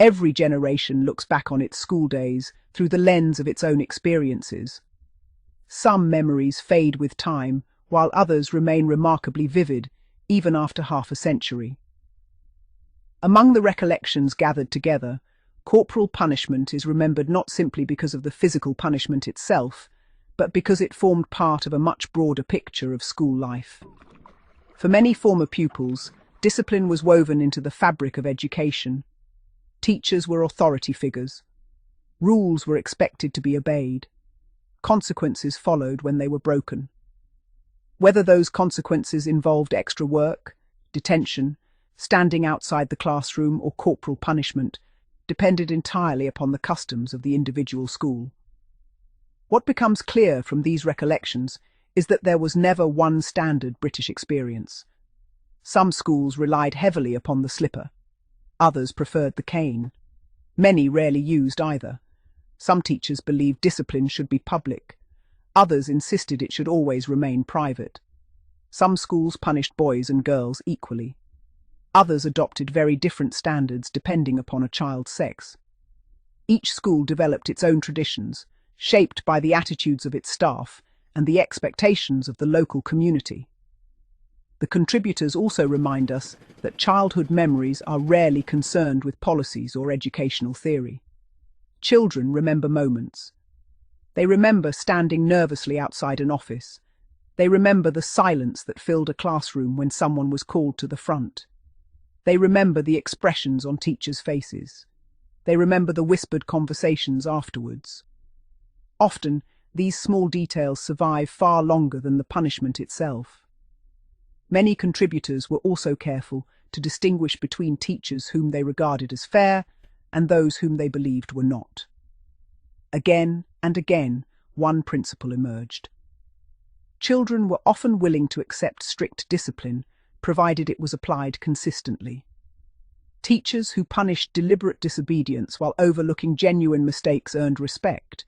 Every generation looks back on its school days through the lens of its own experiences. Some memories fade with time, while others remain remarkably vivid, even after half a century. Among the recollections gathered together, corporal punishment is remembered not simply because of the physical punishment itself, but because it formed part of a much broader picture of school life. For many former pupils, discipline was woven into the fabric of education. Teachers were authority figures. Rules were expected to be obeyed. Consequences followed when they were broken. Whether those consequences involved extra work, detention, standing outside the classroom, or corporal punishment depended entirely upon the customs of the individual school. What becomes clear from these recollections is that there was never one standard British experience. Some schools relied heavily upon the slipper. Others preferred the cane. Many rarely used either. Some teachers believed discipline should be public. Others insisted it should always remain private. Some schools punished boys and girls equally. Others adopted very different standards depending upon a child's sex. Each school developed its own traditions, shaped by the attitudes of its staff and the expectations of the local community. The contributors also remind us that childhood memories are rarely concerned with policies or educational theory. Children remember moments. They remember standing nervously outside an office. They remember the silence that filled a classroom when someone was called to the front. They remember the expressions on teachers' faces. They remember the whispered conversations afterwards. Often, these small details survive far longer than the punishment itself. Many contributors were also careful to distinguish between teachers whom they regarded as fair and those whom they believed were not. Again and again, one principle emerged. Children were often willing to accept strict discipline, provided it was applied consistently. Teachers who punished deliberate disobedience while overlooking genuine mistakes earned respect,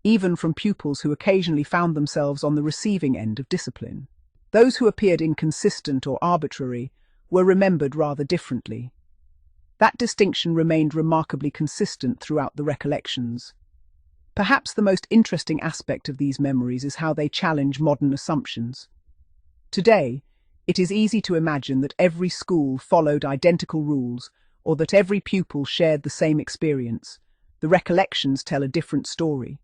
even from pupils who occasionally found themselves on the receiving end of discipline. Those who appeared inconsistent or arbitrary were remembered rather differently. That distinction remained remarkably consistent throughout the recollections. Perhaps the most interesting aspect of these memories is how they challenge modern assumptions. Today, it is easy to imagine that every school followed identical rules or that every pupil shared the same experience. The recollections tell a different story.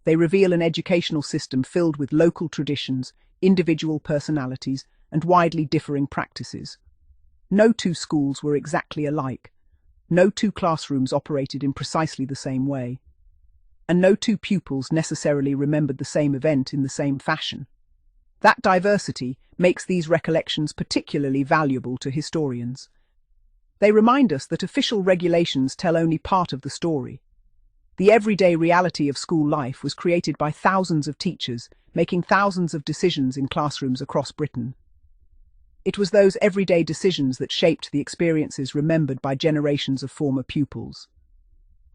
They reveal an educational system filled with local traditions, individual personalities, and widely differing practices. No two schools were exactly alike. No two classrooms operated in precisely the same way. And no two pupils necessarily remembered the same event in the same fashion. That diversity makes these recollections particularly valuable to historians. They remind us that official regulations tell only part of the story. The everyday reality of school life was created by thousands of teachers, making thousands of decisions in classrooms across Britain. It was those everyday decisions that shaped the experiences remembered by generations of former pupils.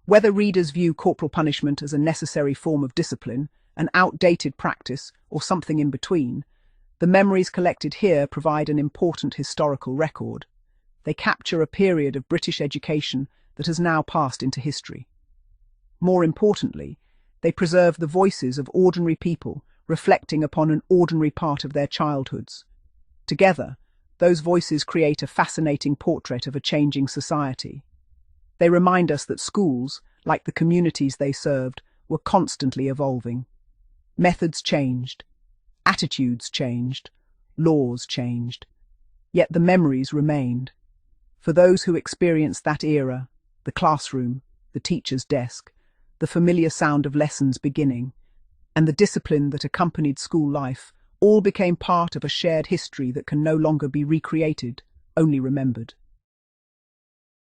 Whether readers view corporal punishment as a necessary form of discipline, an outdated practice, or something in between, the memories collected here provide an important historical record. They capture a period of British education that has now passed into history. More importantly, they preserve the voices of ordinary people reflecting upon an ordinary part of their childhoods. Together, those voices create a fascinating portrait of a changing society. They remind us that schools, like the communities they served, were constantly evolving. Methods changed, attitudes changed, laws changed, yet the memories remained. For those who experienced that era, the classroom, the teacher's desk, the familiar sound of lessons beginning, and the discipline that accompanied school life all became part of a shared history that can no longer be recreated, only remembered.